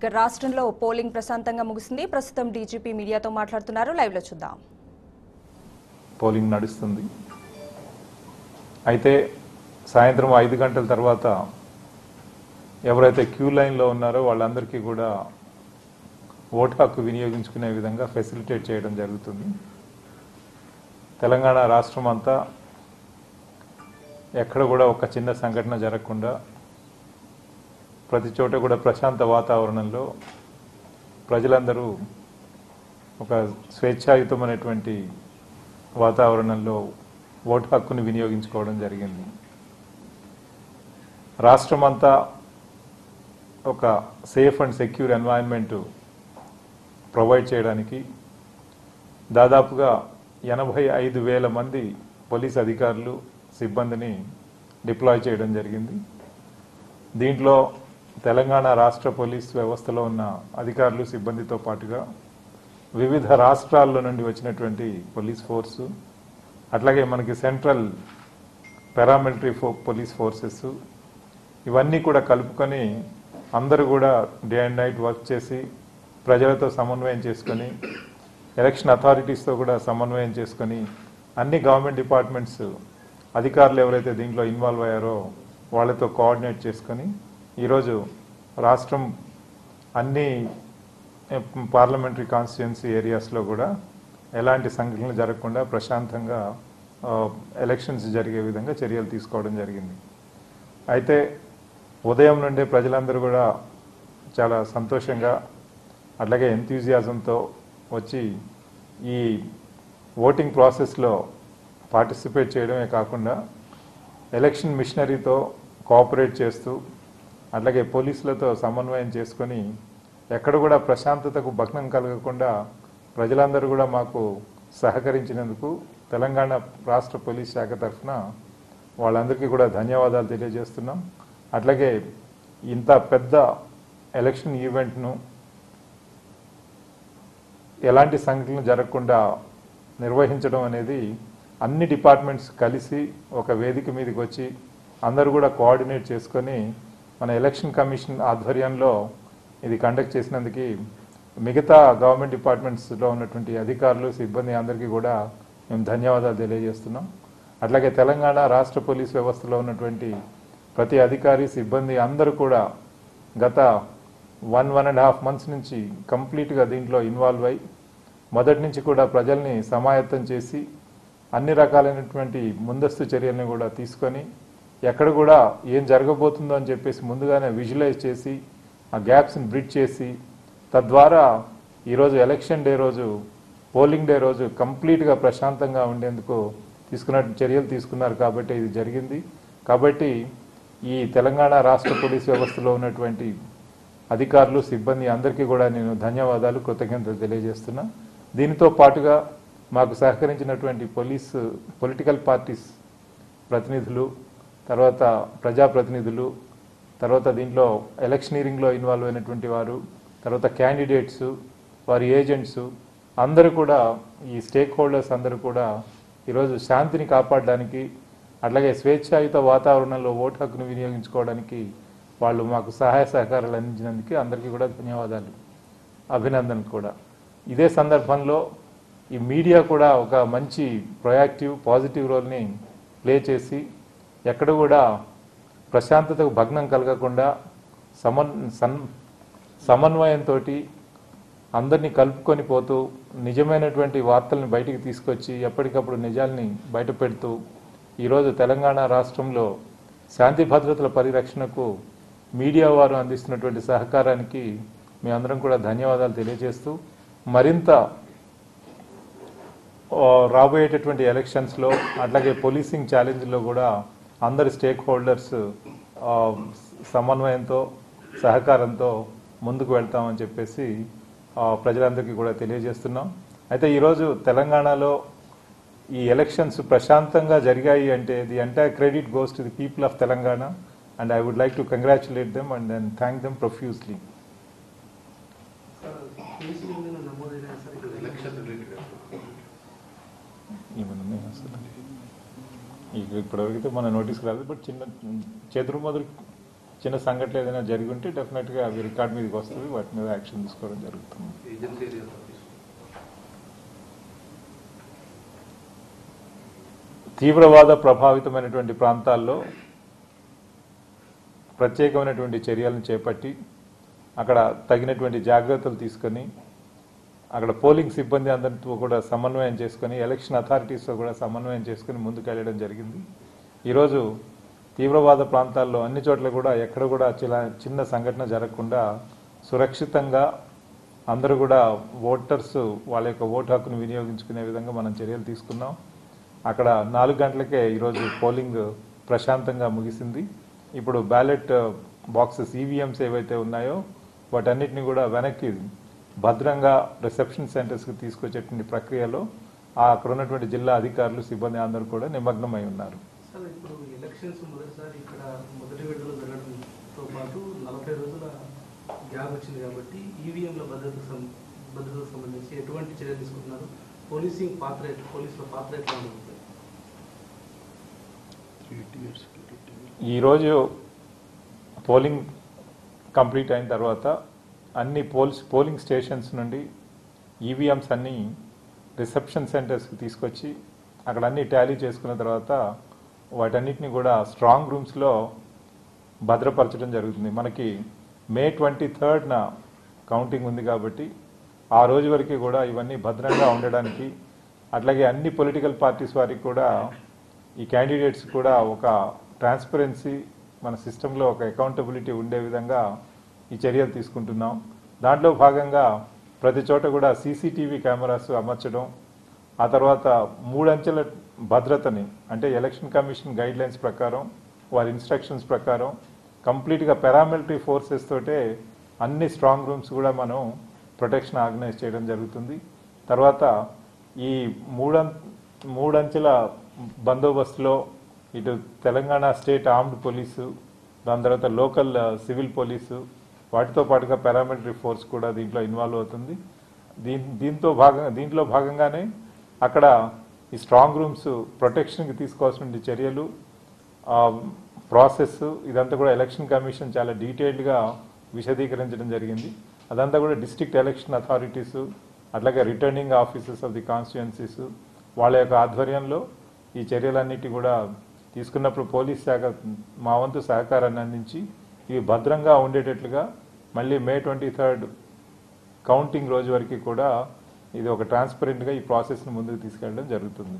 రాష్ట్రంలో పోలింగ్ ప్రశాంతంగా ముగిసింది. ప్రస్తుతం డీజీపీ మీడియాతో మాట్లాడుతున్నారు. లైవ్ లో చూద్దాం. పోలింగ్ నడుస్తుంది. అయితే సాయంత్రం 5 గంటల తర్వాత ఎవరైతే క్యూ లైన్లో ఉన్నారో వాళ్ళందరికీ కూడా ఓటు హక్కు వినియోగించుకునే విధంగా ఫెసిలిటేట్ చేయడం జరుగుతుంది. తెలంగాణ రాష్ట్రం అంతా ఎక్కడ కూడా ఒక చిన్న సంఘటన జరగకుండా ప్రతి చోట కూడా ప్రశాంత వాతావరణంలో ప్రజలందరూ ఒక స్వేచ్ఛాయుతమైనటువంటి వాతావరణంలో ఓటు హక్కుని వినియోగించుకోవడం జరిగింది. రాష్ట్రం అంతా ఒక safe and secure environment provide చేయడానికి దాదాపుగా 85,000 మంది పోలీస్ అధికారులు సిబ్బందిని డిప్లాయ్ చేయడం జరిగింది. దీంట్లో తెలంగాణ రాష్ట్ర పోలీస్ వ్యవస్థలో ఉన్న అధికారులు సిబ్బందితో పాటుగా వివిధ రాష్ట్రాల్లో నుండి వచ్చినటువంటి పోలీస్ ఫోర్సు, అట్లాగే మనకి సెంట్రల్ పారామిలిటరీ పోలీస్ ఫోర్సెస్ ఇవన్నీ కూడా కలుపుకొని అందరూ కూడా డే అండ్ నైట్ వర్క్ చేసి ప్రజలతో సమన్వయం చేసుకొని ఎలక్షన్ అథారిటీస్తో కూడా సమన్వయం చేసుకొని అన్ని గవర్నమెంట్ డిపార్ట్మెంట్స్ అధికారులు ఎవరైతే దీంట్లో ఇన్వాల్వ్ అయ్యారో వాళ్ళతో కోఆర్డినేట్ చేసుకొని ఈరోజు రాష్ట్రం అన్ని పార్లమెంటరీ కాన్స్టిట్యుయెన్సీ ఏరియాస్లో కూడా ఎలాంటి సంఘటనలు జరగకుండా ప్రశాంతంగా ఎలక్షన్స్ జరిగే విధంగా చర్యలు తీసుకోవడం జరిగింది. అయితే ఉదయం నుండే ప్రజలందరూ కూడా చాలా సంతోషంగా అట్లాగే ఎంథ్యూజియాజంతో వచ్చి ఈ ఓటింగ్ ప్రాసెస్లో పార్టిసిపేట్ చేయడమే కాకుండా ఎలక్షన్ మిషనరీతో కోఆపరేట్ చేస్తూ అట్లాగే పోలీసులతో సమన్వయం చేసుకొని ఎక్కడ కూడా ప్రశాంతతకు భగ్నం కలగకుండా ప్రజలందరూ కూడా మాకు సహకరించినందుకు తెలంగాణ రాష్ట్ర పోలీస్ శాఖ తరఫున వాళ్ళందరికీ కూడా ధన్యవాదాలు తెలియజేస్తున్నాం. అట్లాగే ఇంత పెద్ద ఎలక్షన్ ఈవెంట్ను ఎలాంటి సంఘటనలు జరగకుండా నిర్వహించడం అనేది అన్ని డిపార్ట్మెంట్స్ కలిసి ఒక వేదిక మీదకి వచ్చి అందరూ కూడా కోఆర్డినేట్ చేసుకొని మన ఎలక్షన్ కమిషన్ ఆధ్వర్యంలో ఇది కండక్ట్ చేసినందుకు మిగతా గవర్నమెంట్ డిపార్ట్మెంట్స్లో ఉన్నటువంటి అధికారులు సిబ్బంది అందరికీ కూడా మేము ధన్యవాదాలు తెలియజేస్తున్నాం. అట్లాగే తెలంగాణ రాష్ట్ర పోలీస్ వ్యవస్థలో ఉన్నటువంటి ప్రతి అధికారి సిబ్బంది అందరూ కూడా గత 1.5 months నుంచి కంప్లీట్గా దీంట్లో ఇన్వాల్వ్ అయ్యి మొదటి నుంచి కూడా ప్రజల్ని సమాయత్తం చేసి అన్ని రకాలైనటువంటి ముందస్తు చర్యలను కూడా తీసుకొని ఎక్కడ కూడా ఏం జరగబోతుందో అని చెప్పేసి ముందుగానే విజువలైజ్ చేసి ఆ గ్యాప్స్ని బ్రిడ్జ్ చేసి తద్వారా ఈరోజు ఎలక్షన్ డే రోజు పోలింగ్ డే రోజు కంప్లీట్గా ప్రశాంతంగా ఉండేందుకు చర్యలు తీసుకున్నారు కాబట్టి ఇది జరిగింది. కాబట్టి ఈ తెలంగాణ రాష్ట్ర పోలీస్ వ్యవస్థలో ఉన్నటువంటి అధికారులు సిబ్బంది అందరికీ కూడా నేను ధన్యవాదాలు కృతజ్ఞతలు తెలియజేస్తున్నా. దీనితో పాటుగా మాకు సహకరించినటువంటి పొలిటికల్ పార్టీస్ ప్రతినిధులు, తర్వాత ప్రజాప్రతినిధులు, తర్వాత దీంట్లో ఎలక్షనీరింగ్లో ఇన్వాల్వ్ అయినటువంటి వారు, తర్వాత క్యాండిడేట్స్, వారి ఏజెంట్స్ అందరూ కూడా ఈ స్టేక్ హోల్డర్స్ అందరూ కూడా ఈరోజు శాంతిని కాపాడడానికి అట్లాగే స్వేచ్ఛాయుత వాతావరణంలో ఓటు హక్కును వినియోగించుకోవడానికి వాళ్ళు మాకు సహాయ సహకారాలు అందించినందుకు అందరికీ కూడా ధన్యవాదాలు, అభినందనలు కూడా. ఇదే సందర్భంలో ఈ మీడియా కూడా ఒక మంచి ప్రొయాక్టివ్ పాజిటివ్ రోల్ని ప్లే చేసి ఎక్కడ కూడా ప్రశాంతతకు భగ్నం కలగకుండా సమన్వయంతో అందరినీ కలుపుకొని పోతూ నిజమైనటువంటి వార్తల్ని బయటికి తీసుకొచ్చి ఎప్పటికప్పుడు నిజాల్ని బయట పెడుతూ ఈరోజు తెలంగాణ రాష్ట్రంలో శాంతి భద్రతల పరిరక్షణకు మీడియా వారు అందిస్తున్నటువంటి సహకారానికి మేమందరం కూడా ధన్యవాదాలు తెలియజేస్తూ మరింత రాబోయేటటువంటి ఎలక్షన్స్లో అట్లాగే పోలీసింగ్ ఛాలెంజ్లో కూడా అందరి స్టేక్ హోల్డర్స్ సమన్వయంతో సహకారంతో ముందుకు వెళ్తామని చెప్పేసి ప్రజలందరికీ కూడా తెలియజేస్తున్నాం. అయితే ఈరోజు తెలంగాణలో ఈ ఎలక్షన్స్ ప్రశాంతంగా జరిగాయి అంటే the entire credit goes to the people of Telangana and I would like to congratulate them and then thank them profusely. ఇప్పటివరకైతే మన నోటీస్కి రాలేదు, బట్ చిన్న చేతులు మొదలు చిన్న సంఘటనలు ఏదైనా జరిగి ఉంటే డెఫినెట్గా అవి రికార్డ్ మీదకి వస్తుంది, వాటి మీద యాక్షన్ తీసుకోవడం జరుగుతుంది. తీవ్రవాద ప్రభావితమైనటువంటి ప్రాంతాల్లో ప్రత్యేకమైనటువంటి చర్యలను చేపట్టి అక్కడ తగినటువంటి జాగ్రత్తలు తీసుకొని అక్కడ పోలింగ్ సిబ్బంది అందరితో కూడా సమన్వయం చేసుకొని ఎలక్షన్ అథారిటీస్తో కూడా సమన్వయం చేసుకొని ముందుకు వెళ్ళడం జరిగింది. ఈరోజు తీవ్రవాద ప్రాంతాల్లో అన్ని చోట్ల కూడా ఎక్కడ కూడా చిన్న సంఘటన జరగకుండా సురక్షితంగా అందరూ కూడా ఓటర్స్ వాళ్ళ యొక్క ఓటు హక్కును వినియోగించుకునే విధంగా మనం చర్యలు తీసుకున్నాం. అక్కడ 4 గంటలకే ఈరోజు పోలింగ్ ప్రశాంతంగా ముగిసింది. ఇప్పుడు బ్యాలెట్ బాక్సెస్ ఈవీఎంస్ ఏవైతే ఉన్నాయో వాటన్నిటిని కూడా వెనక్కి భద్రంగా రిసెప్షన్ సెంటర్స్కి తీసుకొచ్చేటువంటి ప్రక్రియలో అక్కడ ఉన్నటువంటి జిల్లా అధికారులు సిబ్బంది అందరూ కూడా నిమగ్నమై ఉన్నారు. సార్, ఇప్పుడు ఎలక్షన్స్ మొదటిసారి ఇక్కడ మొదటి విడతలో జరగడంతో పాటు 40 రోజుల గ్యాప్ వచ్చింది కాబట్టి ఈవీఎంల భద్రతకు సంబంధించి ఎటువంటి చర్యలు తీసుకుంటున్నారు? పోలీసుల పాత్ర ఎట్లా ఉంటుంది? ఈరోజు పోలింగ్ కంప్లీట్ అయిన తర్వాత అన్ని పోలింగ్ స్టేషన్స్ నుండి ఈవీఎంస్ అన్నీ రిసెప్షన్ సెంటర్స్కి తీసుకొచ్చి అక్కడ అన్నీ టాలీ చేసుకున్న తర్వాత వాటన్నిటిని కూడా స్ట్రాంగ్ రూమ్స్లో భద్రపరచడం జరుగుతుంది. మనకి మే 23న కౌంటింగ్ ఉంది కాబట్టి ఆ రోజు వరకు కూడా ఇవన్నీ భద్రంగా ఉండడానికి, అట్లాగే అన్ని పొలిటికల్ పార్టీస్ వారికి కూడా ఈ క్యాండిడేట్స్ కూడా ఒక ట్రాన్స్పరెన్సీ మన సిస్టంలో ఒక అకౌంటబిలిటీ ఉండే విధంగా ఈ చర్యలు తీసుకుంటున్నాం. దాంట్లో భాగంగా ప్రతి చోట కూడా సీసీటీవీ కెమెరాస్ అమర్చడం, ఆ తర్వాత 3 అంచెల భద్రతని అంటే ఎలక్షన్ కమిషన్ గైడ్ లైన్స్ ప్రకారం వారి ఇన్స్ట్రక్షన్స్ ప్రకారం కంప్లీట్గా పారామిలిటరీ ఫోర్సెస్ తోటే అన్ని స్ట్రాంగ్ రూమ్స్ కూడా మనం ప్రొటెక్షన్ ఆర్గనైజ్ చేయడం జరుగుతుంది. తర్వాత ఈ 3 అంచెల బందోబస్తులో ఇటు తెలంగాణ స్టేట్ ఆర్మ్డ్ పోలీసు, దాని తర్వాత లోకల్ సివిల్ పోలీసు, వాటితో పాటుగా పారామిలిటరీ ఫోర్స్ కూడా దీంట్లో ఇన్వాల్వ్ అవుతుంది. దీంట్లో భాగంగానే అక్కడ ఈ స్ట్రాంగ్ రూమ్స్ ప్రొటెక్షన్కి తీసుకోవాల్సిన చర్యలు, ప్రాసెస్ ఇదంతా కూడా ఎలక్షన్ కమిషన్ చాలా డీటెయిల్డ్గా విశదీకరించడం జరిగింది. అదంతా కూడా డిస్ట్రిక్ట్ ఎలక్షన్ అథారిటీస్ అట్లాగే returning officers of the constituencies వాళ్ళ యొక్క ఆధ్వర్యంలో ఈ చర్యలన్నిటి కూడా తీసుకున్నప్పుడు పోలీస్ శాఖ మా వంతు సహకారాన్ని అందించి ఇవి భద్రంగా ఉండేటట్లుగా మళ్ళీ మే 23 కౌంటింగ్ రోజు వరకు కూడా ఇది ఒక ట్రాన్స్పరెంట్గా ఈ ప్రాసెస్ని ముందుకు తీసుకెళ్ళడం జరుగుతుంది.